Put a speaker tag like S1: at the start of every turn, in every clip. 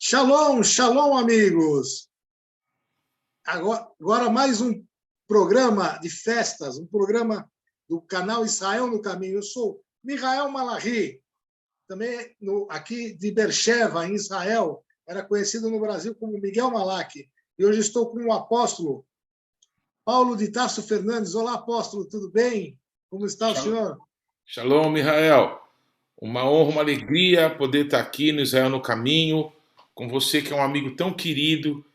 S1: Shalom, shalom, amigos. Agora mais um programa de festas, um programa do canal Israel no Caminho. Eu sou Mihael Malachi, também aqui de Beersheba, em Israel. Era conhecido no Brasil como Miguel Malachi. E hoje estou com o apóstolo Paulo de Tarso Fernandes. Olá, apóstolo, tudo bem? Como está o senhor?
S2: Shalom, Mihael. Uma honra, uma alegria poder estar aqui no Israel no Caminho, com você que é um amigo tão querido,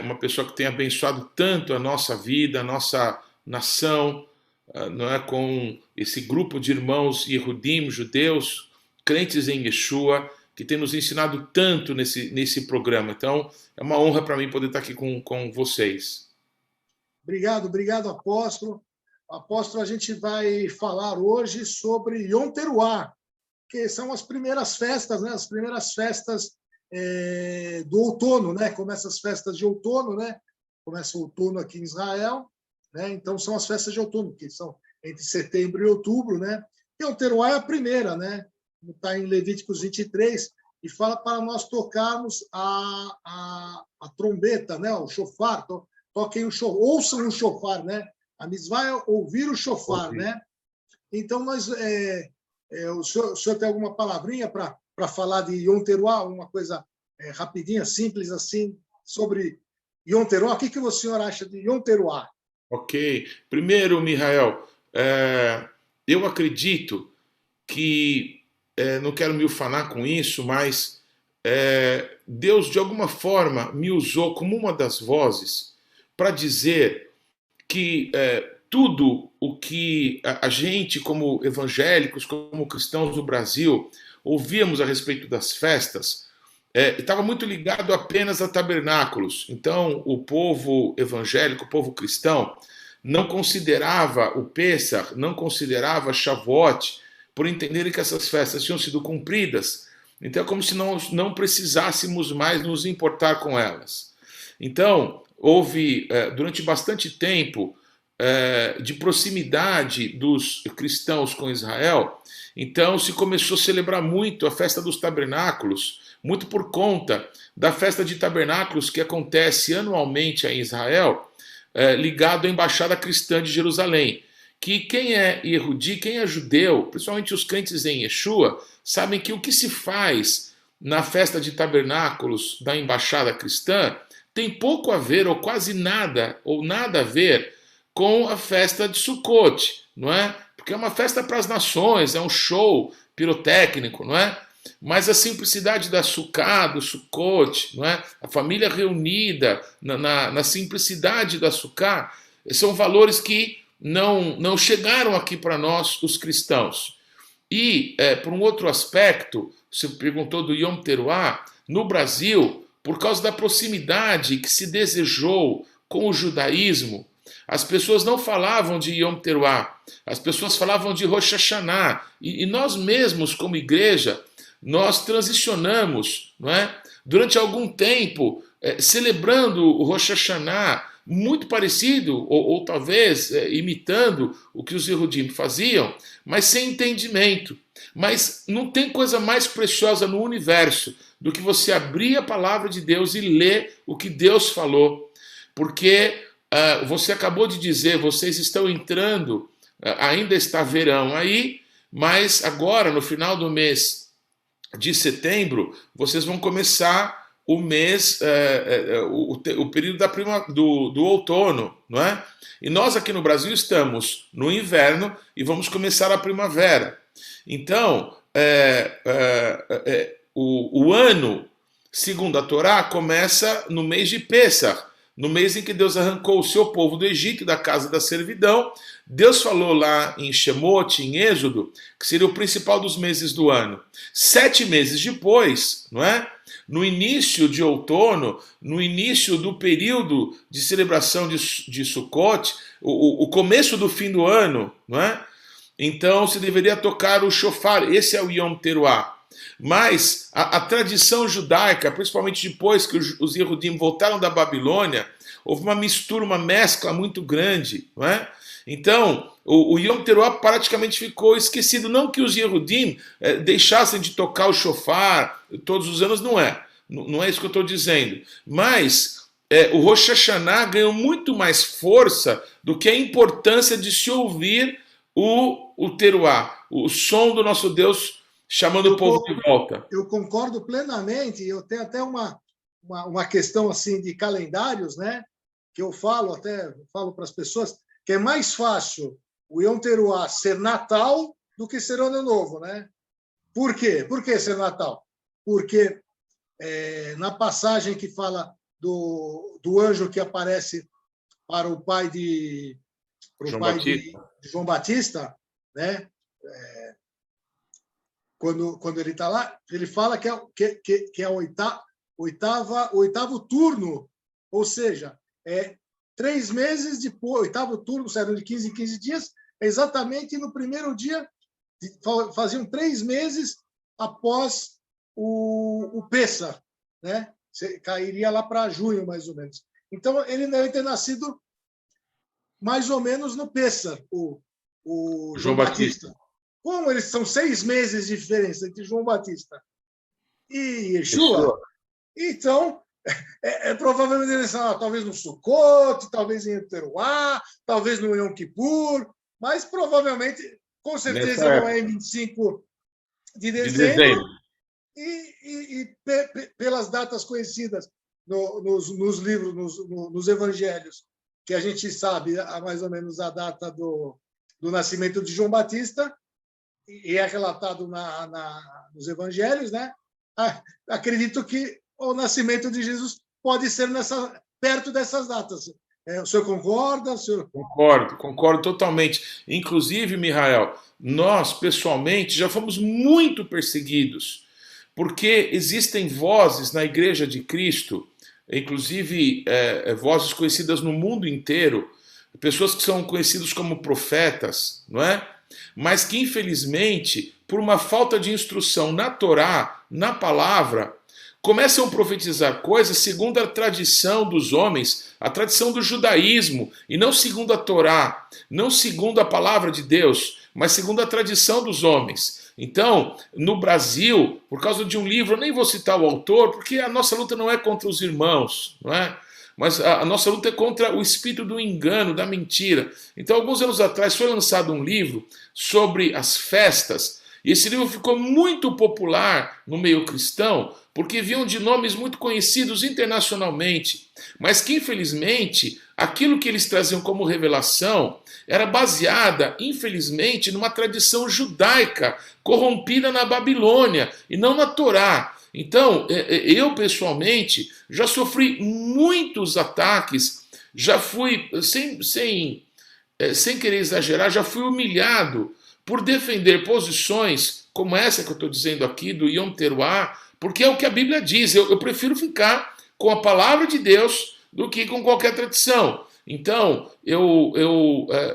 S2: uma pessoa que tem abençoado tanto a nossa vida, a nossa nação, não é, com esse grupo de irmãos Yehudim, judeus, crentes em Yeshua, que tem nos ensinado tanto nesse programa. Então, é uma honra para mim poder estar aqui com vocês.
S1: Obrigado, apóstolo. Apóstolo, a gente vai falar hoje sobre Yom Teruah, que são as primeiras festas, né? As primeiras festas do outono, né? Começa as festas de outono, né? Começa o outono aqui em Israel, né? Então são as festas de outono, que são entre setembro e outubro, né? Yom Teruah é a primeira, né? Está em Levíticos 23 e fala para nós tocarmos a trombeta, né? O shofar, toquem o shofar, ouçam o shofar, né? A mitzvah é ouvir o shofar, né? Então, o senhor tem alguma palavrinha para falar de Yom Teruah, uma coisa rapidinha, simples assim, sobre Yom Teruah? O que o senhor acha de Yom Teruah?
S2: Ok. Primeiro, Mihael, eu acredito que, não quero me ufanar com isso, mas Deus, de alguma forma, me usou como uma das vozes para dizer que tudo o que a gente, como evangélicos, como cristãos no Brasil, ouvíamos a respeito das festas, estava muito ligado apenas a tabernáculos. Então, o povo evangélico, o povo cristão, não considerava o Pêssar, não considerava Shavuot, por entenderem que essas festas tinham sido cumpridas. Então, é como se nós não precisássemos mais nos importar com elas. Então, houve, durante bastante tempo, de proximidade dos cristãos com Israel, então se começou a celebrar muito a festa dos tabernáculos, muito por conta da festa de tabernáculos que acontece anualmente em Israel, ligado à Embaixada Cristã de Jerusalém, que quem é Yehudi, quem é judeu, principalmente os crentes em Yeshua, sabem que o que se faz na festa de tabernáculos da Embaixada Cristã tem pouco a ver, ou quase nada, ou nada a ver com a festa de Sukkot, não é? Porque é uma festa para as nações, é um show pirotécnico, não é? Mas a simplicidade da Sukkah, do Sukkot, não é? A família reunida na simplicidade da Sukkah, são valores que não chegaram aqui para nós, os cristãos. E, por um outro aspecto, você perguntou do Yom Teruah, no Brasil, por causa da proximidade que se desejou com o judaísmo, as pessoas não falavam de Yom Teruah, as pessoas falavam de Rosh Hashanah. E nós mesmos, como igreja, nós transicionamos, não é? Durante algum tempo, celebrando o Rosh Hashanah, muito parecido, ou talvez imitando o que os Yehudim faziam, mas sem entendimento. Mas não tem coisa mais preciosa no universo do que você abrir a palavra de Deus e ler o que Deus falou. Porque você acabou de dizer, vocês estão entrando, ainda está verão aí, mas agora, no final do mês de setembro, vocês vão começar o mês, o período do outono, não é? E nós aqui no Brasil estamos no inverno e vamos começar a primavera. Então, o ano, segundo a Torá, começa no mês de Pêssar, no mês em que Deus arrancou o seu povo do Egito, da casa da servidão. Deus falou lá em Shemot, em Êxodo, que seria o principal dos meses do ano. 7 meses depois, não é? No início de outono, no início do período de celebração de Sukkot, o começo do fim do ano, não é? Então se deveria tocar o shofar, esse é o Yom Teruah. Mas a tradição judaica, principalmente depois que os Yehudim voltaram da Babilônia, houve uma mistura, uma mescla muito grande, não é? Então, o Yom Teruah praticamente ficou esquecido. Não que os Yehudim deixassem de tocar o shofar todos os anos, não é. não é isso que eu estou dizendo. Mas o Rosh Hashanah ganhou muito mais força do que a importância de se ouvir o teruá, o som do nosso Deus chamando o povo de volta.
S1: Eu concordo plenamente. Eu tenho até uma questão assim de calendários, né? Que eu falo para as pessoas que é mais fácil o Yom Teruá ser Natal do que ser Ano Novo, né? Por quê? Por que ser Natal? Porque na passagem que fala do anjo que aparece para o pai de João Batista, né? Quando ele está lá, ele fala que é o oitavo turno, ou seja, 3 meses depois, oitavo turno, saíram de 15 em 15 dias, exatamente no primeiro dia, faziam 3 meses após o Pêssar, né? Cairia lá para junho, mais ou menos. Então, ele deve ter nascido mais ou menos no Pêssar, o João Batista. Como eles são 6 meses de diferença entre João Batista e Yeshua, então, provavelmente eles são talvez no Sukkot, talvez em Teruá, talvez no Yom Kippur, mas provavelmente, com certeza, não é em 25 de dezembro. E pelas datas conhecidas nos livros, nos evangelhos, que a gente sabe mais ou menos a data do nascimento de João Batista, e é relatado nos evangelhos, né? Acredito que o nascimento de Jesus pode ser perto dessas datas. O senhor concorda? O senhor...
S2: Concordo totalmente. Inclusive, Mihael, nós, pessoalmente, já fomos muito perseguidos, porque existem vozes na Igreja de Cristo, inclusive vozes conhecidas no mundo inteiro, pessoas que são conhecidas como profetas, não é? Mas que, infelizmente, por uma falta de instrução na Torá, na palavra, começam a profetizar coisas segundo a tradição dos homens, a tradição do judaísmo, e não segundo a Torá, não segundo a palavra de Deus, mas segundo a tradição dos homens. Então, no Brasil, por causa de um livro, eu nem vou citar o autor, porque a nossa luta não é contra os irmãos, não é? Mas a nossa luta é contra o espírito do engano, da mentira. Então, alguns anos atrás, foi lançado um livro sobre as festas, e esse livro ficou muito popular no meio cristão, porque vinham de nomes muito conhecidos internacionalmente, mas que, infelizmente, aquilo que eles traziam como revelação era baseada, infelizmente, numa tradição judaica corrompida na Babilônia e não na Torá. Então, eu pessoalmente já sofri muitos ataques, já fui, sem querer exagerar, já fui humilhado por defender posições como essa que eu estou dizendo aqui, do Yom Teruá, porque é o que a Bíblia diz. Eu prefiro ficar com a palavra de Deus do que com qualquer tradição. Então, eu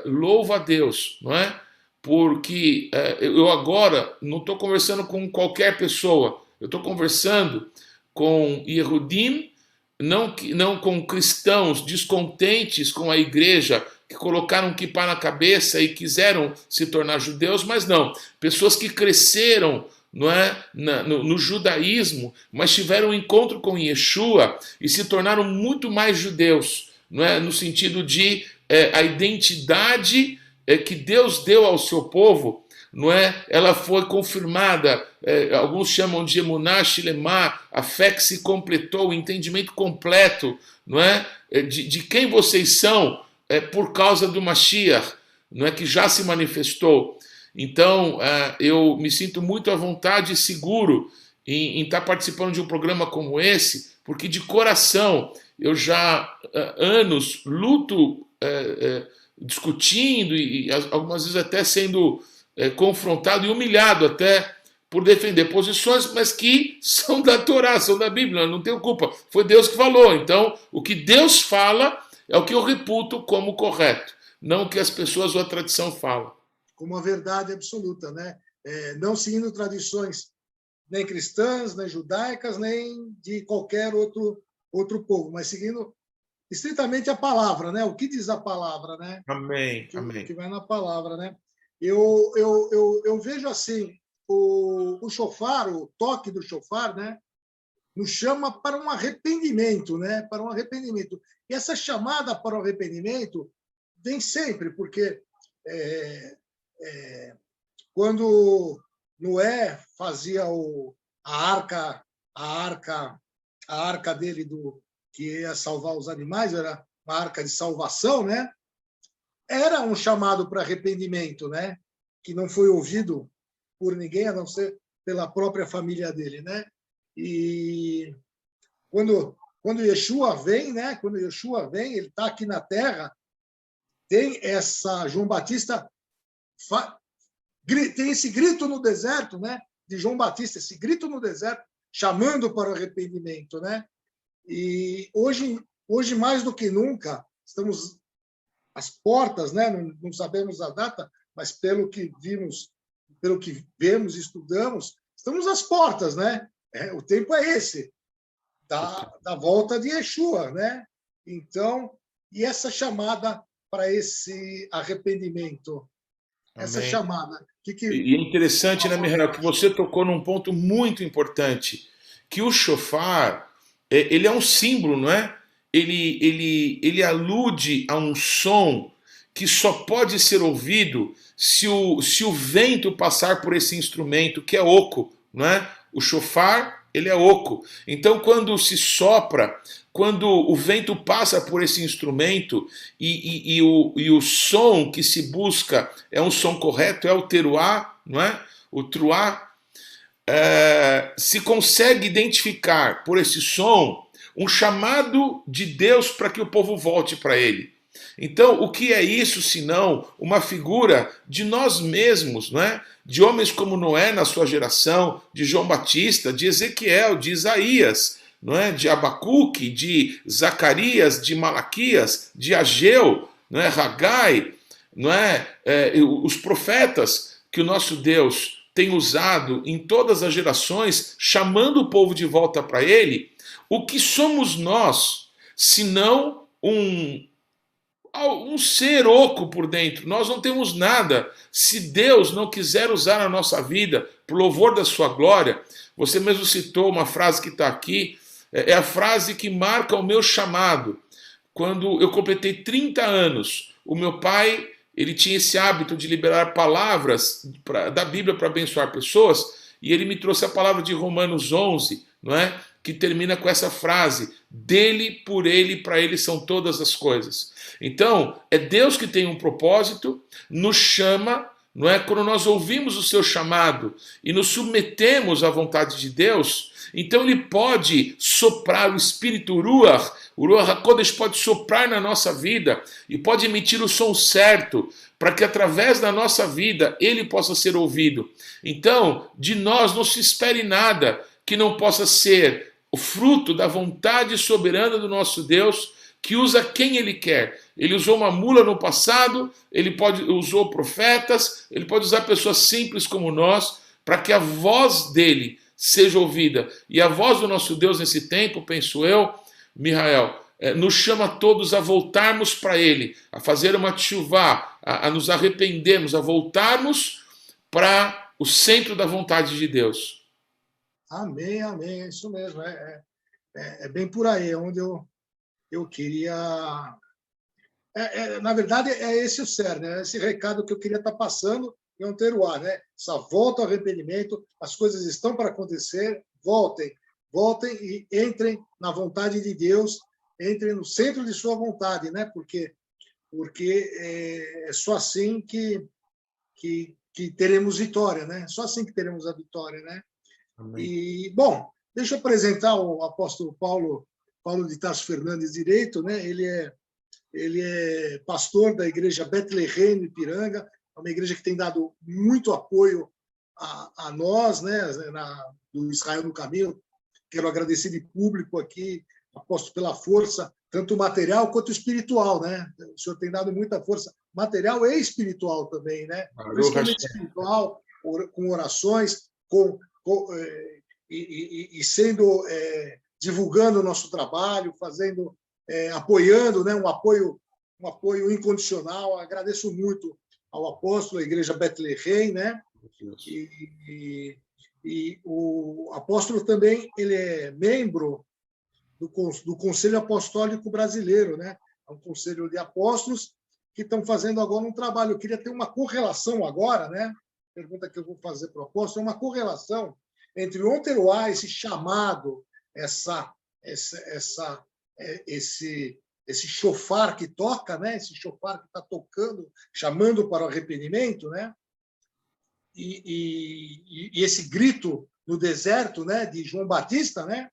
S2: louvo a Deus, não é? Porque eu agora não estou conversando com qualquer pessoa, eu estou conversando com Yehudim, não com cristãos descontentes com a igreja, que colocaram um kippá na cabeça e quiseram se tornar judeus, mas não, pessoas que cresceram, não é, no judaísmo, mas tiveram um encontro com Yeshua e se tornaram muito mais judeus, não é, no sentido de a identidade que Deus deu ao seu povo, não é? Ela foi confirmada, alguns chamam de Emuná Shilemá, a fé que se completou, o entendimento completo, não é? De quem vocês são por causa do Mashiach, não é, que já se manifestou. Então, eu me sinto muito à vontade e seguro em estar participando de um programa como esse, porque de coração eu já há anos luto discutindo e algumas vezes até sendo confrontado e humilhado até por defender posições, mas que são da Torá, são da Bíblia, não tenho culpa. Foi Deus que falou. Então, o que Deus fala é o que eu reputo como correto, não o que as pessoas ou a tradição falam.
S1: Como a verdade absoluta, né? Não seguindo tradições nem cristãs, nem judaicas, nem de qualquer outro povo, mas seguindo estritamente a palavra, né? O que diz a palavra, né?
S2: Amém,
S1: amém. Que vai na palavra, né? Eu vejo assim, o shofar, o toque do shofar, né? nos chama para um arrependimento, né? Para um arrependimento. E essa chamada para o arrependimento vem sempre, porque quando Noé fazia a arca, a arca, a arca dele que ia salvar os animais, era uma arca de salvação, né? Era um chamado para arrependimento, né? Que não foi ouvido por ninguém, a não ser pela própria família dele, né? E quando Yeshua vem, né? Quando Yeshua vem, ele está aqui na Terra, tem essa João Batista tem esse grito no deserto, né? De João Batista, esse grito no deserto, chamando para o arrependimento, né? E hoje mais do que nunca, estamos às portas, né? Não sabemos a data, mas pelo que vemos e estudamos, estamos às portas, né? O tempo é esse, da volta de Yeshua, né? Então, e essa chamada para esse arrependimento, essa
S2: Amém.
S1: chamada.
S2: E é interessante, né, Mihael, que você tocou num ponto muito importante, que o shofar, ele é um símbolo, não é? Ele alude a um som que só pode ser ouvido se o vento passar por esse instrumento, que é oco, não é? O shofar, ele é oco. Então, quando se sopra, quando o vento passa por esse instrumento e o som que se busca é um som correto, é o teruá, não é? O truá, se consegue identificar por esse som um chamado de Deus para que o povo volte para ele. Então, o que é isso senão uma figura de nós mesmos, não é? De homens como Noé na sua geração, de João Batista, de Ezequiel, de Isaías, não é? De Abacuque, de Zacarias, de Malaquias, de Ageu, não é? Hagai, não é? Os profetas que o nosso Deus tem usado em todas as gerações, chamando o povo de volta para ele. O que somos nós, senão um ser oco por dentro? Nós não temos nada. Se Deus não quiser usar a nossa vida por louvor da sua glória, você mesmo citou uma frase que está aqui, é a frase que marca o meu chamado. Quando eu completei 30 anos, o meu pai, ele tinha esse hábito de liberar palavras da Bíblia para abençoar pessoas, e ele me trouxe a palavra de Romanos 11, não é? Que termina com essa frase: dele, por ele, para ele são todas as coisas. Então, é Deus que tem um propósito, nos chama, não é? Quando nós ouvimos o seu chamado e nos submetemos à vontade de Deus, então ele pode soprar o Espírito Ruach, o Ruach HaKodesh pode soprar na nossa vida e pode emitir o som certo para que através da nossa vida ele possa ser ouvido. Então, de nós não se espere nada que não possa ser o fruto da vontade soberana do nosso Deus, que usa quem ele quer. Ele usou uma mula no passado, ele usou profetas, ele pode usar pessoas simples como nós, para que a voz dele seja ouvida. E a voz do nosso Deus nesse tempo, penso eu, Mihael, nos chama todos a voltarmos para ele, a fazer uma tshuvá, a nos arrependermos, a voltarmos para o centro da vontade de Deus.
S1: Amém, amém, é isso mesmo. É bem por aí, é onde eu queria... na verdade, é esse o cerne, é esse recado que eu queria estar passando em um teruá, né? Essa volta ao arrependimento, as coisas estão para acontecer, voltem e entrem na vontade de Deus, entrem no centro de sua vontade, né? Porque é só assim que teremos vitória, né? Só assim que teremos a vitória, né? Amém. E, bom, deixa eu apresentar o apóstolo Paulo de Tarso Fernandes Direito, né? Ele é pastor da igreja Bethlehem, no Ipiranga, é uma igreja que tem dado muito apoio a nós, né? Do Israel no Caminho. Quero agradecer de público aqui, apóstolo, pela força, tanto material quanto espiritual, né? O senhor tem dado muita força material e espiritual também, né? Principalmente espiritual, com orações, sendo divulgando o nosso trabalho, fazendo, apoiando, né? Um apoio incondicional. Agradeço muito ao apóstolo, à igreja Bethlehem, né? E o apóstolo também ele é membro do Conselho Apostólico Brasileiro, né? É um conselho de apóstolos que estão fazendo agora um trabalho. Eu queria ter uma correlação agora, né? Pergunta que eu vou fazer para o apóstolo, é uma correlação entre o Yom Teruah, esse chamado, esse shofar que toca, né? Esse shofar que está tocando, chamando para o arrependimento, né? E esse grito no deserto, né? De João Batista, né?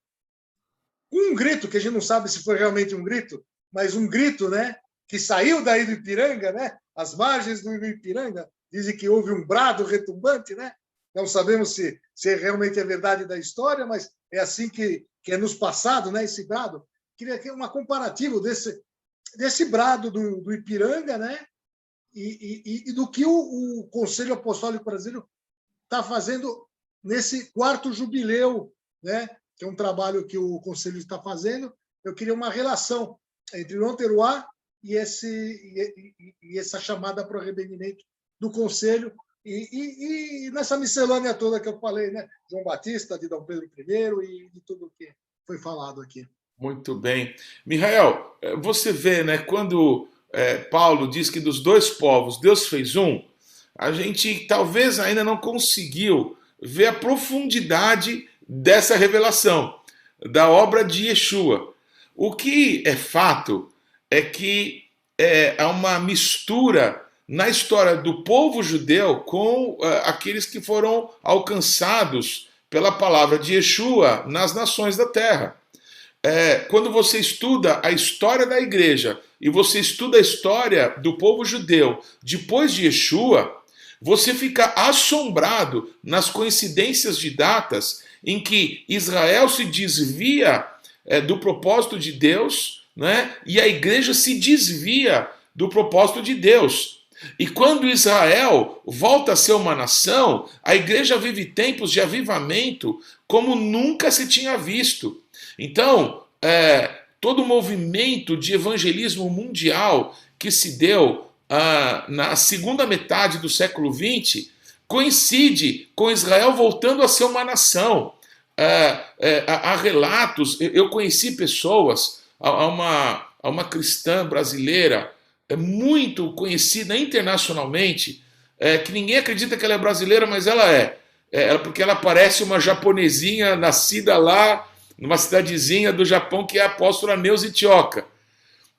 S1: Um grito que a gente não sabe se foi realmente um grito, mas um grito, né? Que saiu daí do Ipiranga, né? As margens do Ipiranga dizem que houve um brado retumbante, né? Não sabemos se realmente é verdade da história, mas é assim que é nos passado, né? Esse brado. Queria ter uma comparativo desse brado do Ipiranga, né? E do que o Conselho Apostólico Brasileiro está fazendo nesse 4º jubileu, né? Que é um trabalho que o Conselho está fazendo. Eu queria uma relação entre o Yom Teruah e essa chamada para o arrependimento do Conselho e nessa miscelânea toda que eu falei, né? João Batista, de Dom Pedro I e de tudo que foi falado aqui.
S2: Muito bem. Mihael, você vê, né, quando Paulo diz que dos dois povos Deus fez um, a gente talvez ainda não conseguiu ver a profundidade dessa revelação, da obra de Yeshua. O que é fato é que há uma mistura na história do povo judeu com aqueles que foram alcançados pela palavra de Yeshua nas nações da terra. Quando você estuda a história da igreja e você estuda a história do povo judeu depois de Yeshua, você fica assombrado nas coincidências de datas em que Israel se desvia do propósito de Deus, né? E a igreja se desvia do propósito de Deus. E quando Israel volta a ser uma nação, a igreja vive tempos de avivamento como nunca se tinha visto. Então, todo o movimento de evangelismo mundial que se deu na segunda metade do século XX coincide com Israel voltando a ser uma nação. Há relatos, eu conheci pessoas, há uma cristã brasileira muito conhecida internacionalmente, que ninguém acredita que ela é brasileira, mas ela é. Porque ela parece uma japonesinha nascida lá numa cidadezinha do Japão, que é a apóstola Neuza Tioca.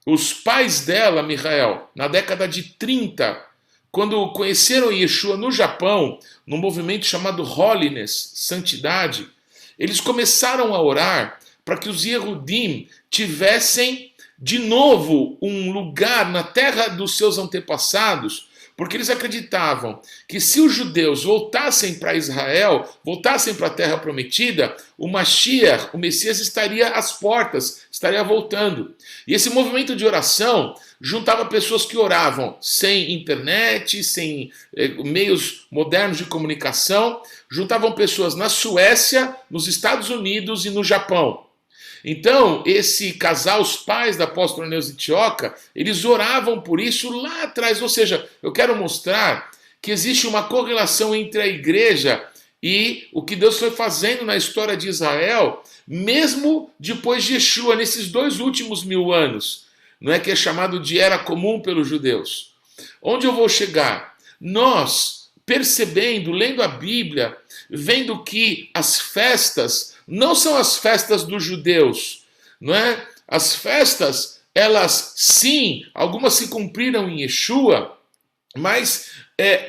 S2: Os pais dela, Mihael, na década de 30, quando conheceram Yeshua no Japão, num movimento chamado Holiness, Santidade, eles começaram a orar para que os Yehudim tivessem de novo um lugar na terra dos seus antepassados, porque eles acreditavam que se os judeus voltassem para Israel, voltassem para a terra prometida, o Mashiach, o Messias, estaria às portas, estaria voltando. E esse movimento de oração juntava pessoas que oravam sem internet, sem meios modernos de comunicação, juntavam pessoas na Suécia, nos Estados Unidos e no Japão. Então, esse casal, os pais da apóstola Neuza Tioca, eles oravam por isso lá atrás. Ou seja, eu quero mostrar que existe uma correlação entre a igreja e o que Deus foi fazendo na história de Israel, mesmo depois de Yeshua, nesses 2 últimos 1000 anos, não é, que é chamado de Era Comum pelos judeus. Onde eu vou chegar? Nós, percebendo, lendo a Bíblia, vendo que as festas não são as festas dos judeus, não é? As festas, elas sim, algumas se cumpriram em Yeshua, mas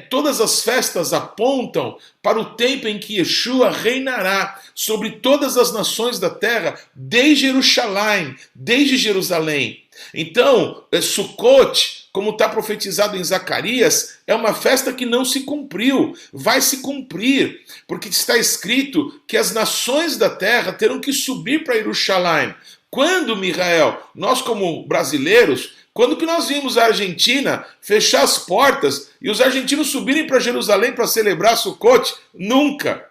S2: todas as festas apontam para o tempo em que Yeshua reinará sobre todas as nações da terra, desde Jerusalém, desde Jerusalém. Então, Sukkot, como está profetizado em Zacarias, é uma festa que não se cumpriu, vai se cumprir, porque está escrito que as nações da terra terão que subir para Jerusalém. Quando, Mihael, nós como brasileiros, quando que nós vimos a Argentina fechar as portas e os argentinos subirem para Jerusalém para celebrar Sukkot? Nunca.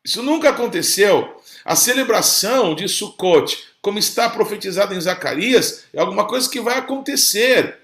S2: Isso nunca aconteceu. A celebração de Sukkot, como está profetizado em Zacarias, é alguma coisa que vai acontecer.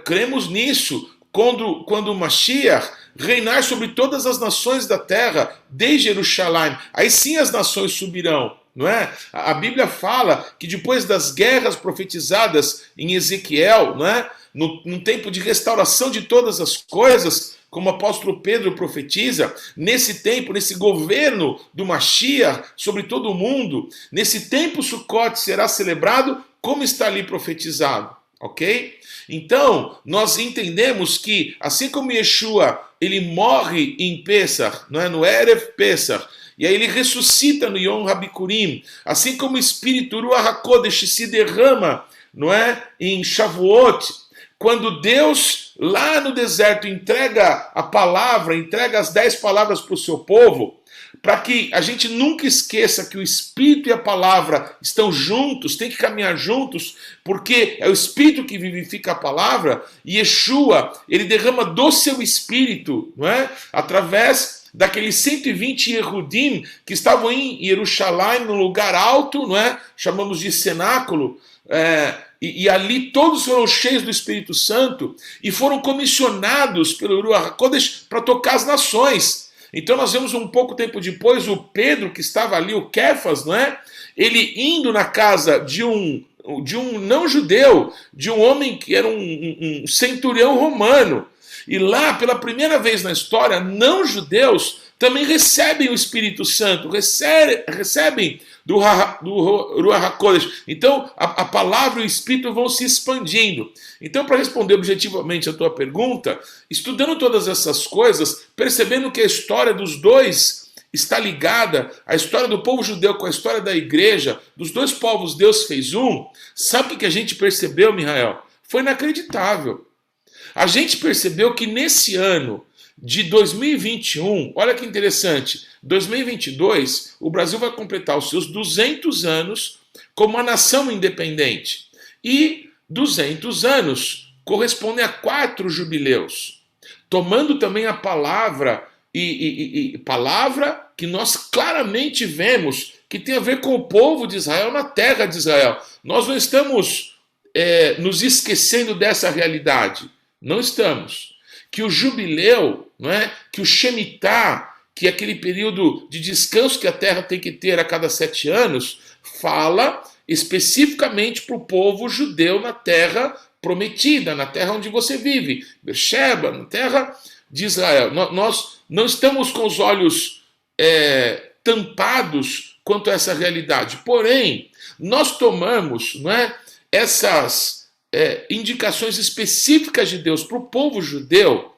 S2: Cremos nisso. Quando o Mashiach reinar sobre todas as nações da terra, desde Jerusalém. Aí sim as nações subirão. Não é? A Bíblia fala que depois das guerras profetizadas em Ezequiel, não é? Num tempo de restauração de todas as coisas, como o apóstolo Pedro profetiza, nesse tempo, nesse governo do Mashiach sobre todo o mundo, nesse tempo Sukkot será celebrado como está ali profetizado, ok? Então, nós entendemos que, assim como Yeshua, ele morre em Pesach, não é? No Erev Pesach, e aí ele ressuscita no Yom HaBikurim, assim como o Espírito Ruach HaKodesh se derrama, não é? Em Shavuot, quando Deus, lá no deserto, entrega a palavra, entrega as 10 palavras para o seu povo, para que a gente nunca esqueça que o Espírito e a palavra estão juntos, tem que caminhar juntos, porque é o Espírito que vivifica a palavra, e Yeshua, ele derrama do seu Espírito, não é? Através daqueles 120 Yehudim que estavam em Jerusalém, no lugar alto, não é? Chamamos de cenáculo, e ali todos foram cheios do Espírito Santo e foram comissionados pelo Ruach HaKodesh para tocar as nações. Então nós vemos um pouco tempo depois o Pedro, que estava ali, o Kefas, não é? Ele indo na casa de um não-judeu, de um homem que era um centurião romano. E lá, pela primeira vez na história, não-judeus também recebem o Espírito Santo, recebem do Ruach HaKodesh. Então, a palavra e o Espírito vão se expandindo. Então, para responder objetivamente a tua pergunta, estudando todas essas coisas, percebendo que a história dos dois está ligada, a história do povo judeu com a história da igreja, dos dois povos Deus fez um, sabe o que a gente percebeu, Mihael? Foi inacreditável. A gente percebeu que nesse ano de 2021, olha que interessante, 2022, o Brasil vai completar os seus 200 anos como uma nação independente. E 200 anos correspondem a 4 jubileus. Tomando também a palavra, palavra que nós claramente vemos que tem a ver com o povo de Israel na terra de Israel. Nós não estamos nos esquecendo dessa realidade. Não estamos. Que o jubileu, não é? Que o Shemitah, que é aquele período de descanso que a terra tem que ter a cada 7 anos, fala especificamente para o povo judeu na terra prometida, na terra onde você vive, Beersheba, na terra de Israel. Nós não estamos com os olhos tampados quanto a essa realidade. Porém, nós tomamos, não é, essas indicações específicas de Deus para o povo judeu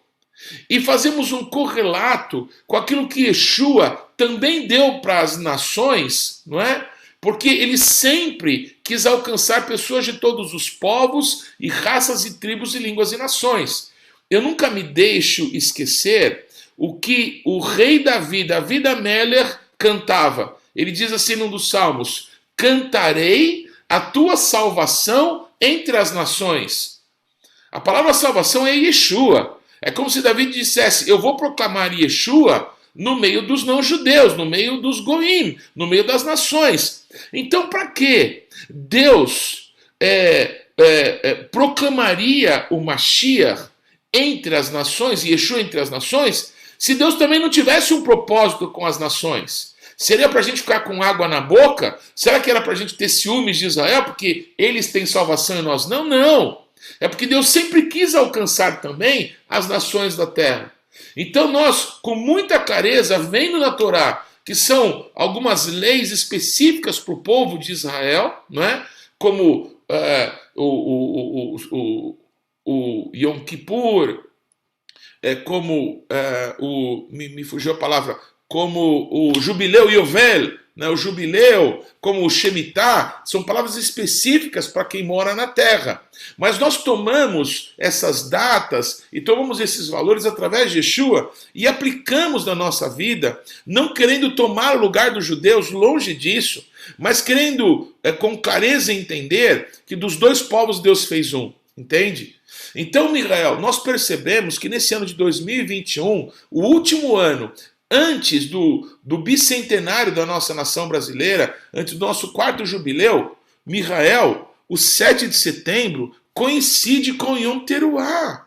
S2: e fazemos um correlato com aquilo que Yeshua também deu para as nações, não é? Porque ele sempre quis alcançar pessoas de todos os povos e raças e tribos e línguas e nações. Eu nunca me deixo esquecer o que o rei Davi Ameller cantava. Ele diz assim num dos salmos: cantarei a tua salvação entre as nações. A palavra salvação é Yeshua. É como se Davi dissesse: eu vou proclamar Yeshua no meio dos não-judeus, no meio dos goim, no meio das nações. Então, para que Deus proclamaria o Mashiach entre as nações, Yeshua entre as nações, se Deus também não tivesse um propósito com as nações? Seria para a gente ficar com água na boca? Será que era para a gente ter ciúmes de Israel porque eles têm salvação e nós não? Não. É porque Deus sempre quis alcançar também as nações da terra. Então nós, com muita clareza, vendo na Torá que são algumas leis específicas para o povo de Israel, não é? Como o Yom Kippur, como me fugiu a palavra, como o Jubileu Yovel, né, o Jubileu, como o Shemitah, são palavras específicas para quem mora na terra. Mas nós tomamos essas datas e tomamos esses valores através de Yeshua e aplicamos na nossa vida, não querendo tomar o lugar dos judeus, longe disso, mas querendo com clareza entender que dos dois povos Deus fez um, entende? Então, Mihael, nós percebemos que nesse ano de 2021, o último ano, antes do bicentenário da nossa nação brasileira, antes do nosso 4º jubileu, Mihael, o 7 de setembro, coincide com Yom Teruah.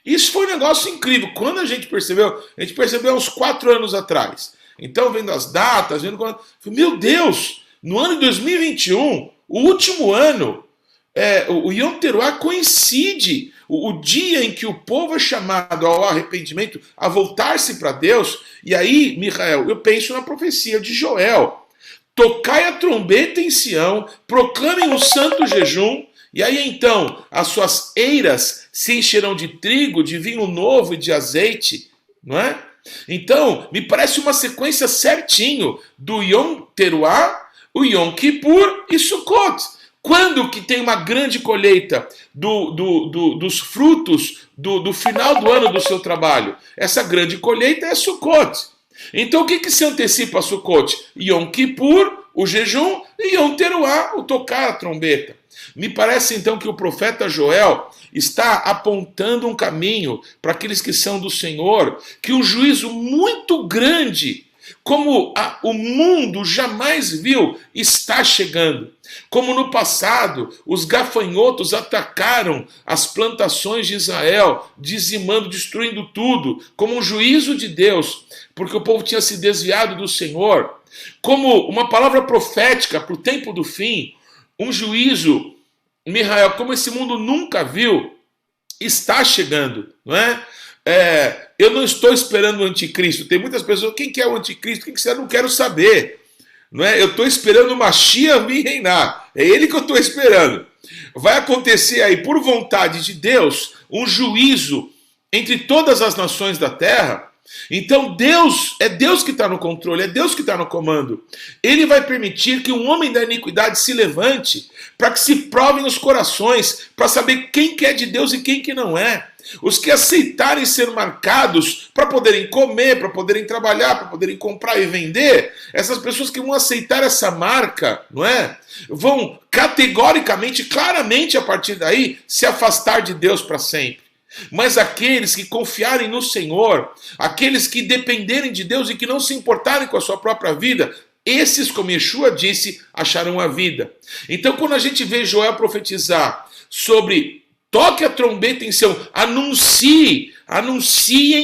S2: Isso foi um negócio incrível. Quando a gente percebeu há uns 4 anos atrás. Então, vendo as datas, meu Deus, no ano de 2021, o último ano, o Yom Teruah coincide o dia em que o povo é chamado ao arrependimento, a voltar-se para Deus. E aí, Mihael, eu penso na profecia de Joel. Tocai a trombeta em Sião, proclamem um santo jejum, e aí então as suas eiras se encherão de trigo, de vinho novo e de azeite, não é? Então, me parece uma sequência certinho do Yom Teruah, o Yom Kippur e Sukkot. Quando que tem uma grande colheita dos frutos do final do ano do seu trabalho? Essa grande colheita é Sukkot. Então o que se antecipa a Sukkot? Yom Kippur, o jejum, e Yom Teruah, o tocar a trombeta. Me parece então que o profeta Joel está apontando um caminho para aqueles que são do Senhor, que um juízo muito grande, como o mundo jamais viu, está chegando. Como no passado, os gafanhotos atacaram as plantações de Israel, dizimando, destruindo tudo, como um juízo de Deus, porque o povo tinha se desviado do Senhor. Como uma palavra profética para o tempo do fim, um juízo, Mihael, como esse mundo nunca viu, está chegando, não é? Eu não estou esperando o anticristo. Tem muitas pessoas, quem que é o anticristo? Quem que você? Eu não quero saber. Não é? Eu estou esperando o Mashiach vir reinar. É ele que eu estou esperando. Vai acontecer aí, por vontade de Deus, um juízo entre todas as nações da terra. Então é Deus que está no controle, é Deus que está no comando. Ele vai permitir que um homem da iniquidade se levante para que se provem os corações, para saber quem que é de Deus e quem que não é. Os que aceitarem ser marcados para poderem comer, para poderem trabalhar, para poderem comprar e vender, essas pessoas que vão aceitar essa marca, não é? Vão categoricamente, claramente a partir daí, se afastar de Deus para sempre. Mas aqueles que confiarem no Senhor, aqueles que dependerem de Deus e que não se importarem com a sua própria vida, esses, como Yeshua disse, acharão a vida. Então, quando a gente vê Joel profetizar sobre toque a trombeta em Sião, anunciem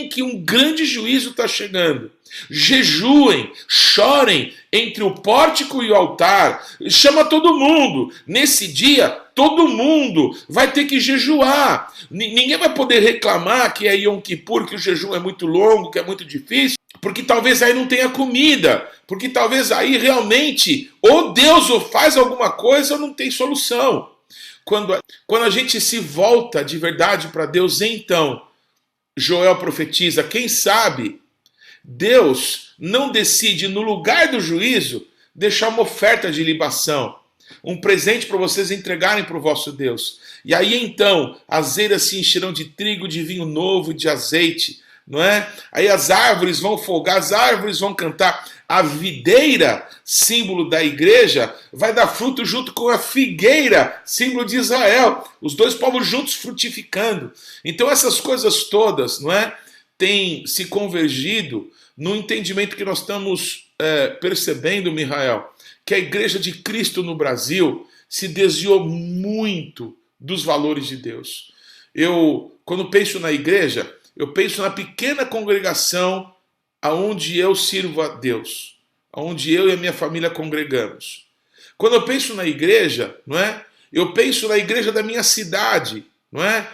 S2: que um grande juízo está chegando. Jejuem, chorem entre o pórtico e o altar, chama todo mundo. Nesse dia, todo mundo vai ter que jejuar. Ninguém vai poder reclamar que é Yom Kippur, que o jejum é muito longo, que é muito difícil, porque talvez aí não tenha comida, porque talvez aí realmente ou Deus ou faz alguma coisa ou não tem solução. Quando a gente se volta de verdade para Deus, então, Joel profetiza, quem sabe Deus não decide, no lugar do juízo, deixar uma oferta de libação, um presente para vocês entregarem para o vosso Deus. E aí então, as eiras se encherão de trigo, de vinho novo e de azeite, não é? Aí as árvores vão folgar, as árvores vão cantar. A videira, símbolo da igreja, vai dar fruto junto com a figueira, símbolo de Israel. Os dois povos juntos frutificando. Então essas coisas todas, não é? Têm se convergido no entendimento que nós estamos percebendo, Mihael, que a igreja de Cristo no Brasil se desviou muito dos valores de Deus. Quando penso na igreja, eu penso na pequena congregação aonde eu sirvo a Deus, aonde eu e a minha família congregamos. Quando eu penso na igreja, não é? Eu penso na igreja da minha cidade, não é?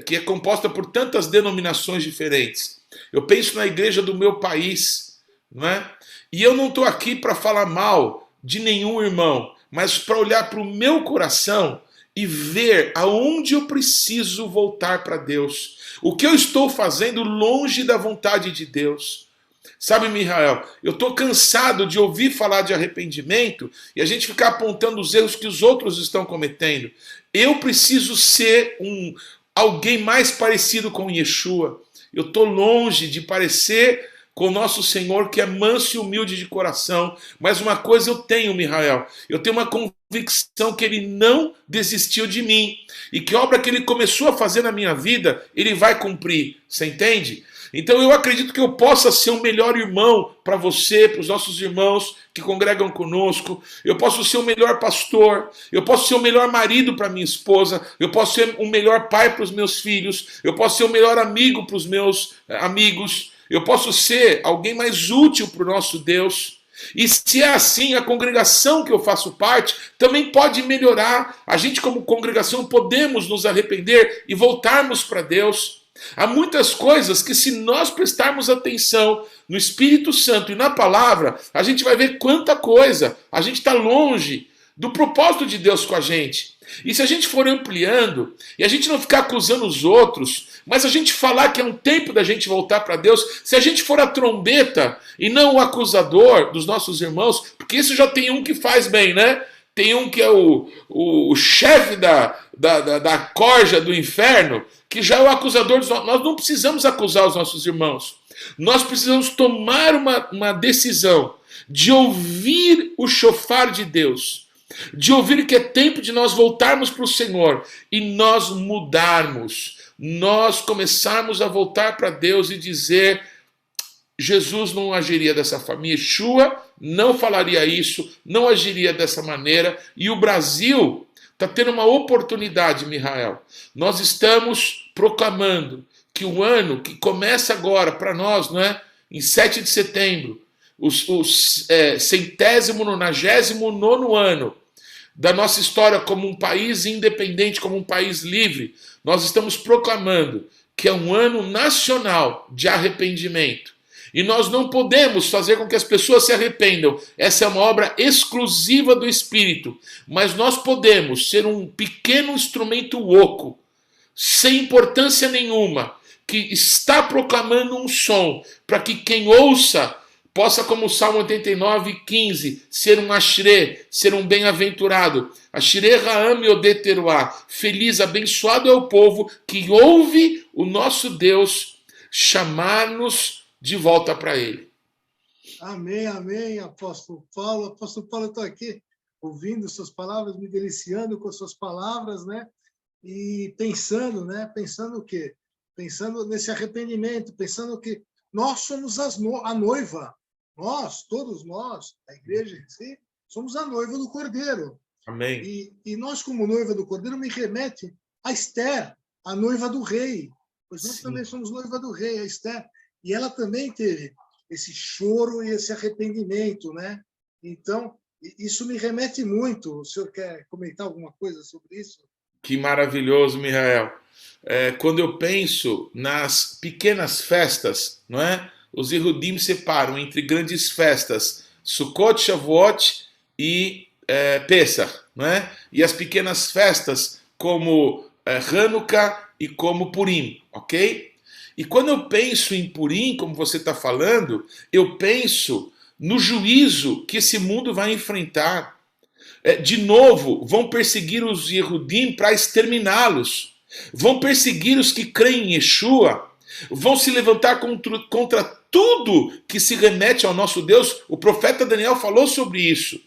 S2: Que é composta por tantas denominações diferentes. Eu penso na igreja do meu país, não é? E eu não estou aqui para falar mal de nenhum irmão, mas para olhar para o meu coração e ver aonde eu preciso voltar para Deus. O que eu estou fazendo longe da vontade de Deus. Sabe, Mihael, eu estou cansado de ouvir falar de arrependimento e a gente ficar apontando os erros que os outros estão cometendo. Eu preciso ser alguém mais parecido com Yeshua. Eu estou longe de parecer com o nosso Senhor, que é manso e humilde de coração. Mas uma coisa eu tenho, Mihael, eu tenho uma convicção convicção que ele não desistiu de mim e que a obra que ele começou a fazer na minha vida, ele vai cumprir. Você entende? Então eu acredito que eu possa ser um melhor irmão para você, para os nossos irmãos que congregam conosco. Eu posso ser um melhor pastor, eu posso ser um melhor marido para minha esposa, eu posso ser um melhor pai para os meus filhos, eu posso ser um melhor amigo para os meus amigos, eu posso ser alguém mais útil para o nosso Deus. E se é assim, a congregação que eu faço parte também pode melhorar. A gente, como congregação, podemos nos arrepender e voltarmos para Deus. Há muitas coisas que, se nós prestarmos atenção no Espírito Santo e na palavra, a gente vai ver quanta coisa. A gente está longe do propósito de Deus com a gente. E se a gente for ampliando, e a gente não ficar acusando os outros, mas a gente falar que é um tempo da gente voltar para Deus, se a gente for a trombeta e não o acusador dos nossos irmãos, porque isso já tem um que faz bem, né? Tem um que é o chefe da corja do inferno, que já é o acusador dos nossos. Nós não precisamos acusar os nossos irmãos. Nós precisamos tomar uma decisão de ouvir o chofar de Deus, de ouvir que é tempo de nós voltarmos para o Senhor e nós mudarmos, nós começarmos a voltar para Deus e dizer: Jesus não agiria dessa forma, Yeshua não falaria isso, não agiria dessa maneira. E o Brasil está tendo uma oportunidade, Mihael. Nós estamos proclamando que o ano que começa agora para nós, não é? Em 7 de setembro, o 199º ano da nossa história como um país independente, como um país livre, nós estamos proclamando que é um ano nacional de arrependimento. E nós não podemos fazer com que as pessoas se arrependam. Essa é uma obra exclusiva do Espírito. Mas nós podemos ser um pequeno instrumento oco, sem importância nenhuma, que está proclamando um som, para que quem ouça possa, como o Salmo 89:15, ser um ashrê, ser um bem-aventurado. Ashrê Ra'am Yodeh Teruah. Feliz, abençoado é o povo que ouve o nosso Deus chamar-nos de volta para Ele.
S1: Amém, amém, apóstolo Paulo. Apóstolo Paulo, eu estou aqui ouvindo suas palavras, me deliciando com suas palavras, né? E pensando, né? Pensando o quê? Pensando nesse arrependimento, pensando que nós somos a noiva. Nós, todos nós, a igreja em si, somos a noiva do Cordeiro.
S2: Amém.
S1: E nós, como noiva do Cordeiro, me remete a Esther, a noiva do rei. Pois nós também somos noiva do rei, a Esther. E ela também teve esse choro e esse arrependimento, né? Então, isso me remete muito. O senhor quer comentar alguma coisa sobre isso?
S2: Que maravilhoso, Mihael. Quando eu penso nas pequenas festas, não é? Os Yehudim separam entre grandes festas, Sukkot, Shavuot e Pesach, não é? E as pequenas festas como Hanukkah e como Purim, ok? E quando eu penso em Purim, como você está falando, eu penso no juízo que esse mundo vai enfrentar. De novo, vão perseguir os Yehudim para exterminá-los. Vão perseguir os que creem em Yeshua. Vão se levantar contra tudo que se remete ao nosso Deus. O profeta Daniel falou sobre isso.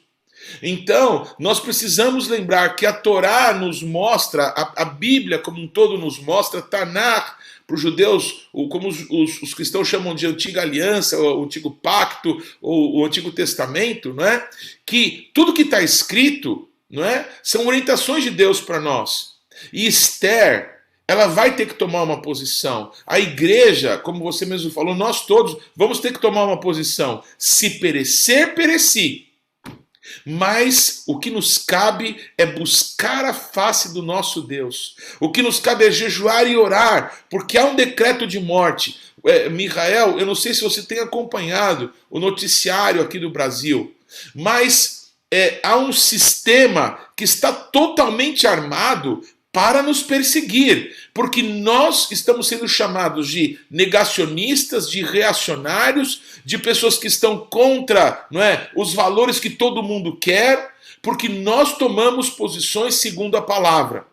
S2: Então, nós precisamos lembrar que a Torá nos mostra, a Bíblia como um todo nos mostra, Tanakh, para os judeus, como os cristãos chamam de antiga aliança, o antigo pacto, ou o Antigo Testamento, não é? Que tudo que está escrito, não é? São orientações de Deus para nós. E Esther, ela vai ter que tomar uma posição. A igreja, como você mesmo falou, nós todos vamos ter que tomar uma posição. Se perecer, pereci. Mas o que nos cabe é buscar a face do nosso Deus. O que nos cabe é jejuar e orar, porque há um decreto de morte. Mihael, eu não sei se você tem acompanhado o noticiário aqui do Brasil, mas há um sistema que está totalmente armado para nos perseguir, porque nós estamos sendo chamados de negacionistas, de reacionários, de pessoas que estão contra, não é, os valores que todo mundo quer, porque nós tomamos posições segundo a palavra.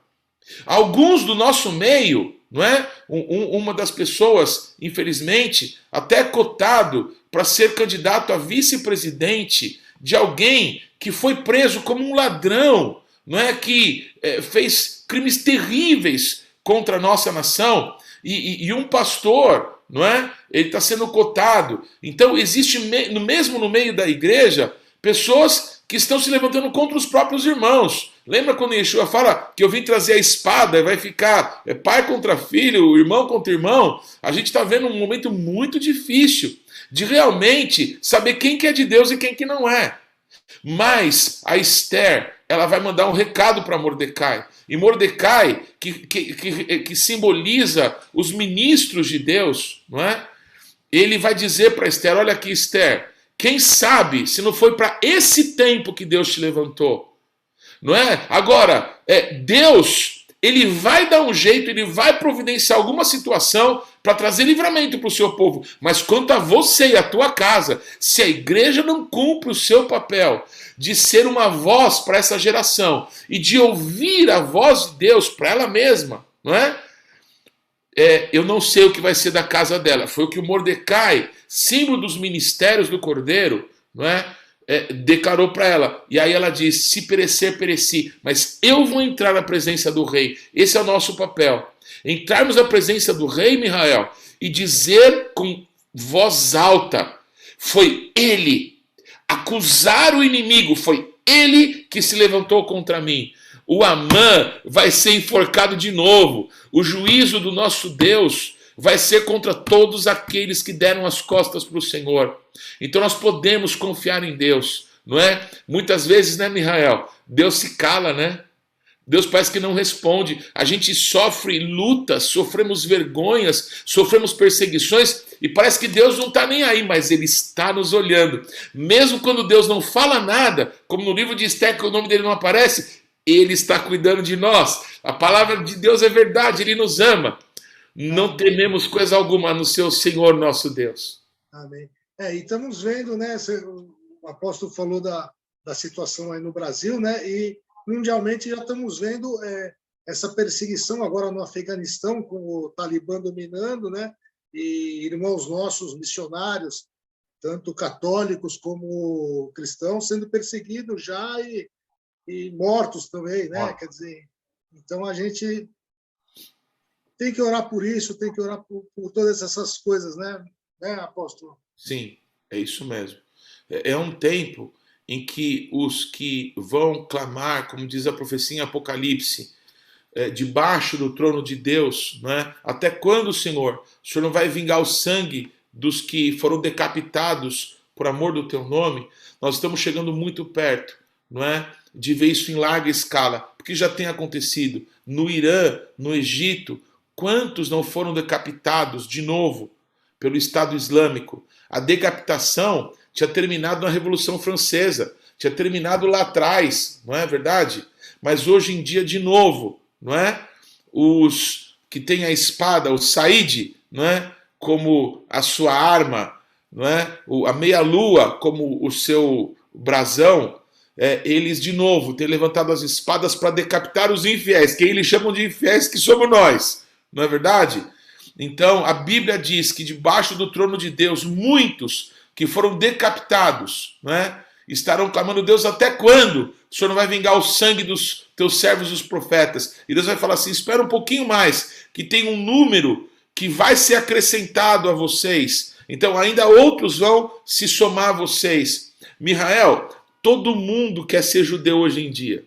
S2: Alguns do nosso meio, não é, uma das pessoas, infelizmente, até cotado para ser candidato a vice-presidente de alguém que foi preso como um ladrão, não é, que fez crimes terríveis contra a nossa nação, e um pastor, não é, ele está sendo cotado. Então existe mesmo no meio da igreja pessoas que estão se levantando contra os próprios irmãos. Lembra quando Yeshua fala que eu vim trazer a espada e vai ficar pai contra filho, irmão contra irmão? A gente está vendo um momento muito difícil de realmente saber quem que é de Deus e quem que não é. Mas a Esther, ela vai mandar um recado para Mordecai. E Mordecai, que simboliza os ministros de Deus, não é? Ele vai dizer para Esther, olha aqui, Esther, quem sabe se não foi para esse tempo que Deus te levantou, não é? Agora, Deus, ele vai dar um jeito, ele vai providenciar alguma situação para trazer livramento para o seu povo. Mas quanto a você e a tua casa, se a igreja não cumpre o seu papel de ser uma voz para essa geração e de ouvir a voz de Deus para ela mesma, não é? Eu não sei o que vai ser da casa dela. Foi o que o Mordecai, símbolo dos ministérios do Cordeiro, não é? Declarou para ela. E aí ela diz, se perecer, pereci. Mas eu vou entrar na presença do rei. Esse é o nosso papel. Entrarmos na presença do rei, Mihael, e dizer com voz alta, foi ele. Acusar o inimigo, foi ele que se levantou contra mim. O Amã vai ser enforcado de novo. O juízo do nosso Deus vai ser contra todos aqueles que deram as costas para o Senhor. Então nós podemos confiar em Deus, não é? Muitas vezes, né, Mihael? Deus se cala, né? Deus parece que não responde. A gente sofre lutas, sofremos vergonhas, sofremos perseguições e parece que Deus não está nem aí, mas Ele está nos olhando. Mesmo quando Deus não fala nada, como no livro de Esther, que o nome dele não aparece, Ele está cuidando de nós. A palavra de Deus é verdade, Ele nos ama. Não tememos coisa alguma no seu Senhor nosso Deus.
S1: Amém. E estamos vendo, né? O apóstolo falou da situação aí no Brasil, né? E mundialmente já estamos vendo essa perseguição agora no Afeganistão, com o Talibã dominando, né? E irmãos nossos missionários, tanto católicos como cristãos, sendo perseguidos já e mortos também, né? Quer dizer, então a gente tem que orar por isso, tem que orar por todas essas coisas, né, apóstolo?
S2: Sim, é isso mesmo. É um tempo em que os que vão clamar, como diz a profecia em Apocalipse, debaixo do trono de Deus, não é? Até quando, Senhor? O Senhor não vai vingar o sangue dos que foram decapitados por amor do teu nome? Nós estamos chegando muito perto, não é? De ver isso em larga escala, porque já tem acontecido no Irã, no Egito. Quantos não foram decapitados de novo pelo Estado Islâmico? A decapitação tinha terminado na Revolução Francesa, tinha terminado lá atrás, não é verdade? Mas hoje em dia, de novo, não é? Os que têm a espada, o Said, não é? Como a sua arma, não é? A meia-lua como o seu brasão, eles de novo têm levantado as espadas para decapitar os infiéis, que eles chamam de infiéis, que somos nós. Não é verdade? Então, a Bíblia diz que debaixo do trono de Deus, muitos que foram decapitados, não é? Estarão clamando, Deus, até quando? O Senhor não vai vingar o sangue dos teus servos, os profetas. E Deus vai falar assim, espera um pouquinho mais, que tem um número que vai ser acrescentado a vocês. Então, ainda outros vão se somar a vocês. Mihael, todo mundo quer ser judeu hoje em dia.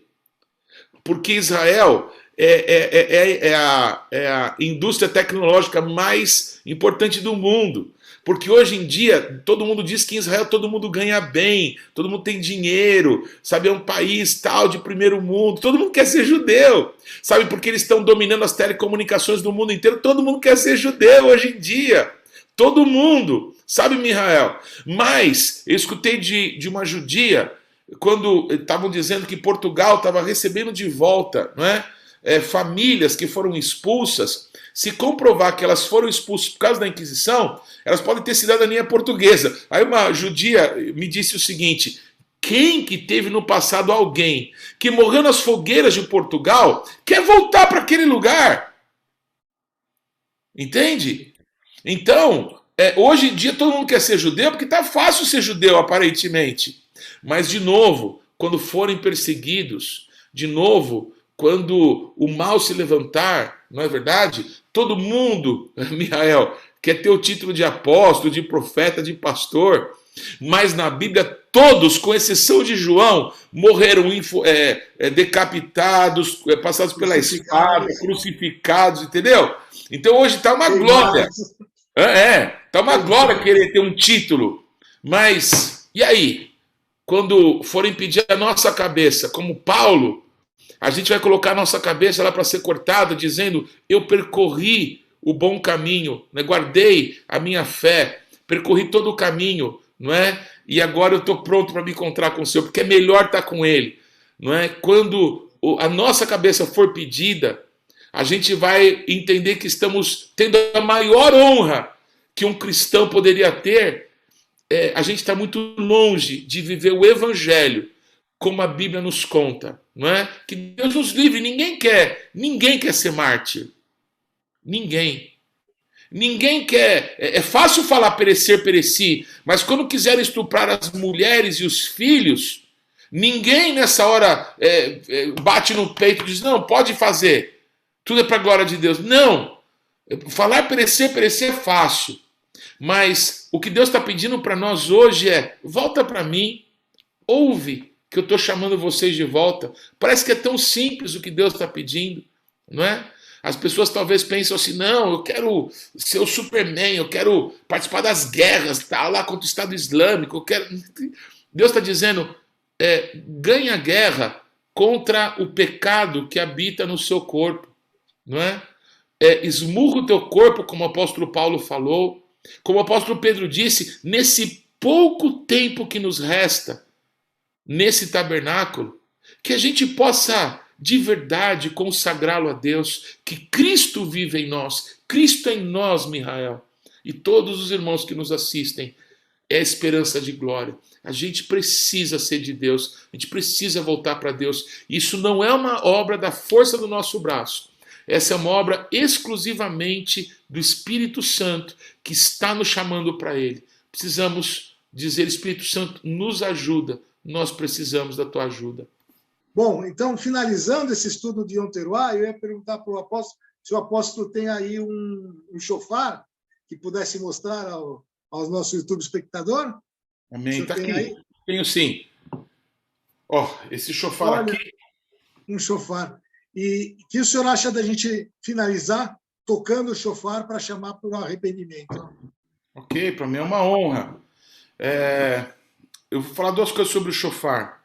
S2: Porque Israel é a indústria tecnológica mais importante do mundo. Porque hoje em dia, todo mundo diz que em Israel todo mundo ganha bem, todo mundo tem dinheiro, sabe, é um país tal de primeiro mundo, todo mundo quer ser judeu, sabe, porque eles estão dominando as telecomunicações do mundo inteiro, todo mundo quer ser judeu hoje em dia, todo mundo, sabe, Mihael? Mas eu escutei de uma judia, quando estavam dizendo que Portugal estava recebendo de volta, não é? Famílias que foram expulsas, se comprovar que elas foram expulsas por causa da Inquisição, elas podem ter cidadania portuguesa. Aí uma judia me disse o seguinte, quem que teve no passado alguém que morreu nas fogueiras de Portugal quer voltar para aquele lugar? Entende? Então, hoje em dia todo mundo quer ser judeu porque está fácil ser judeu, aparentemente. Mas, de novo, quando forem perseguidos, de novo, quando o mal se levantar, não é verdade? Todo mundo, Mihael, quer ter o título de apóstolo, de profeta, de pastor, mas na Bíblia todos, com exceção de João, morreram decapitados, passados pela espada, crucificados, entendeu? Então hoje está uma glória. Está uma glória querer ter um título. Mas, e aí? Quando forem pedir a nossa cabeça, como Paulo, a gente vai colocar a nossa cabeça lá para ser cortada, dizendo: eu percorri o bom caminho, né? Guardei a minha fé, percorri todo o caminho, não é? E agora eu estou pronto para me encontrar com o Senhor, porque é melhor estar com Ele, não é? Quando a nossa cabeça for pedida, a gente vai entender que estamos tendo a maior honra que um cristão poderia ter. A gente está muito longe de viver o Evangelho como a Bíblia nos conta, não é? Que Deus nos livre, ninguém quer ser mártir. Ninguém quer. É fácil falar perecer, pereci, mas quando quiserem estuprar as mulheres e os filhos, ninguém nessa hora bate no peito e diz: não, pode fazer, tudo é para a glória de Deus. Não, falar perecer, perecer é fácil, mas o que Deus está pedindo para nós hoje é: volta para mim, ouve que eu estou chamando vocês de volta. Parece que é tão simples o que Deus está pedindo, não é? As pessoas talvez pensam assim: não, eu quero ser o Superman, eu quero participar das guerras, tá lá contra o Estado Islâmico, eu quero... Deus está dizendo: ganha a guerra contra o pecado que habita no seu corpo, não é? Esmurra o teu corpo, como o apóstolo Paulo falou, como o apóstolo Pedro disse, nesse pouco tempo que nos resta, nesse tabernáculo, que a gente possa de verdade consagrá-lo a Deus, que Cristo vive em nós, Cristo é em nós, Mihael, e todos os irmãos que nos assistem, é a esperança de glória. A gente precisa ser de Deus, a gente precisa voltar para Deus. Isso não é uma obra da força do nosso braço, essa é uma obra exclusivamente do Espírito Santo, que está nos chamando para Ele. Precisamos dizer: Espírito Santo, nos ajuda, nós precisamos da tua ajuda.
S1: Bom, então, finalizando esse estudo de Yom Teruah, eu ia perguntar para o apóstolo se o apóstolo tem aí um shofar que pudesse mostrar aos nossos YouTube espectadores.
S2: Amém. Está aqui. Aí? Tenho sim. Esse shofar aqui.
S1: Um shofar. E o que o senhor acha da gente finalizar tocando o shofar para chamar para o arrependimento?
S2: Ok, para mim é uma honra. Eu vou falar duas coisas sobre o shofar.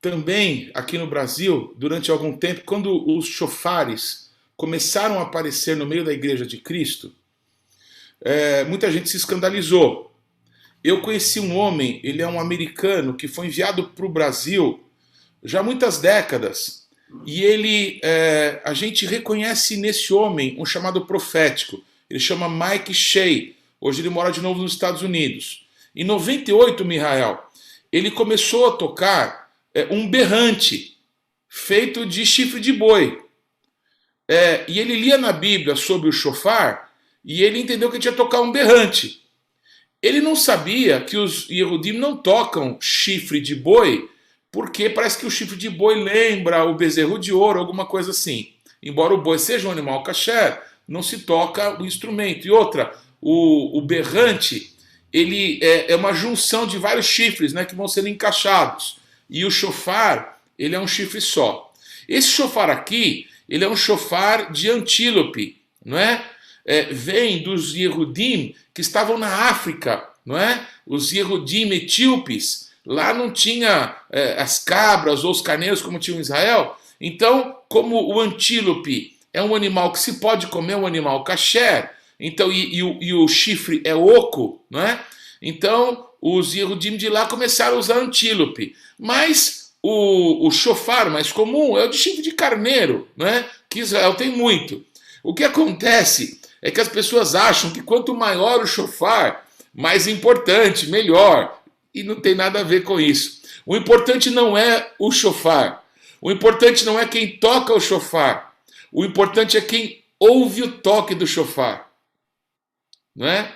S2: Também aqui no Brasil, durante algum tempo, quando os shofares começaram a aparecer no meio da Igreja de Cristo, muita gente se escandalizou. Eu conheci um homem, ele é um americano que foi enviado para o Brasil já há muitas décadas, e a gente reconhece nesse homem um chamado profético. Ele chama Mike Shea. Hoje ele mora de novo nos Estados Unidos. Em 98, Mihael, ele começou a tocar um berrante feito de chifre de boi. E ele lia na Bíblia sobre o shofar e ele entendeu que tinha que tocar um berrante. Ele não sabia que os Yehudim não tocam chifre de boi, porque parece que o chifre de boi lembra o bezerro de ouro, alguma coisa assim. Embora o boi seja um animal kasher, não se toca o instrumento. E outra, o berrante, ele é uma junção de vários chifres, né, que vão sendo encaixados. E o shofar, ele é um chifre só. Esse shofar aqui, ele é um shofar de antílope, não é? Vem dos Yehudim que estavam na África, não é? Os Yehudim etíopes. Lá não tinha as cabras ou os carneiros como tinha em Israel. Então, como o antílope é um animal que se pode comer, um animal kasher, então, e o chifre é oco, não é? Então, os Yehudim de lá começaram a usar antílope. Mas o shofar mais comum é o de chifre de carneiro, não é? Que Israel tem muito. O que acontece é que as pessoas acham que quanto maior o shofar, mais importante, melhor. E não tem nada a ver com isso. O importante não é o shofar. O importante não é quem toca o shofar. O importante é quem ouve o toque do shofar. Não é?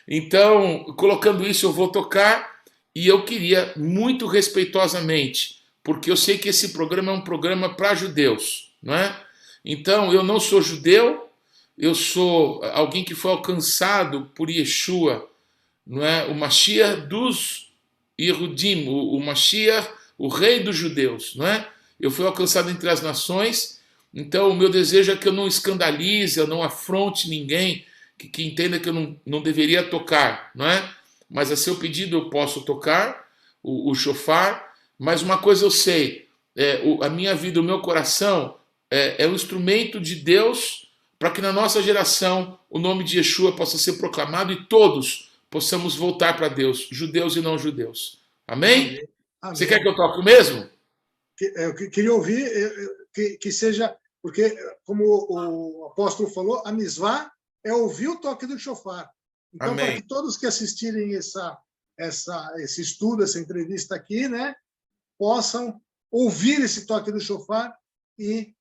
S2: Então, colocando isso, eu vou tocar. e eu queria, muito respeitosamente, porque eu sei que esse programa é um programa para judeus, não é? Então, eu não sou judeu, eu sou alguém que foi alcançado por Yeshua, não é? O Mashiach dos Yehudim, o Mashiach, o rei dos judeus, não é? Eu fui alcançado entre as nações, então o meu desejo é que eu não escandalize, eu não afronte ninguém que entenda que eu não deveria tocar, não é? Mas a seu pedido eu posso tocar o shofar, mas uma coisa eu sei, a minha vida, o meu coração é um instrumento de Deus para que na nossa geração o nome de Yeshua possa ser proclamado e todos possamos voltar para Deus, judeus e não judeus. Amém?
S1: Amém.
S2: Você quer
S1: Amém.
S2: que eu toque mesmo?
S1: Eu queria ouvir que seja, porque, como o apóstolo falou, a misvá é ouvir o toque do shofar. Então, para que
S2: Amém.
S1: todos que assistirem esse estudo, essa entrevista aqui, né, possam ouvir esse toque do shofar e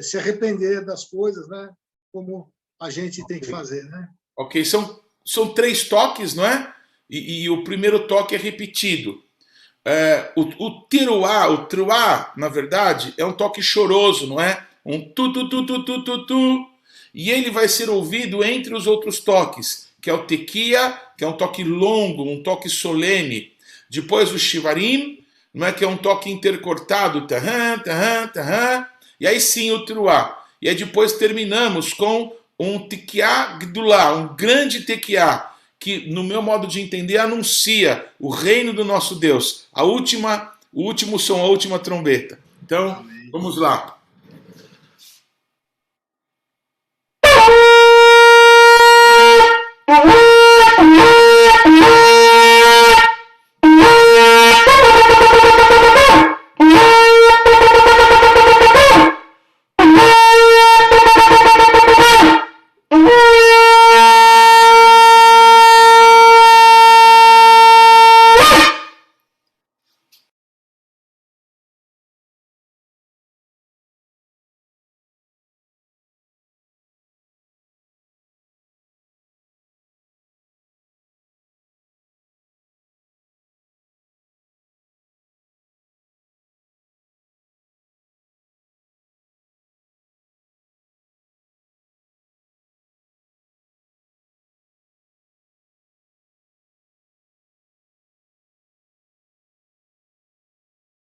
S1: se arrepender das coisas, né, como a gente tem que fazer, né?
S2: Ok, são 3 toques, não é? E o primeiro toque é repetido. O truá, na verdade, é um toque choroso, não é? Um tu, tu, tu, tu, tu, tu, tu. E ele vai ser ouvido entre os outros toques, que é o tequia, que é um toque longo, um toque solene. Depois o shivarim, não é? Que é um toque intercortado, tahan, tahan, tahan. E aí sim o truá. E aí depois terminamos com um tequiá gdulá, um grande tequiá, que, no meu modo de entender, anuncia o reino do nosso Deus. O último som, a última trombeta. Então,
S1: Amém.
S2: vamos lá.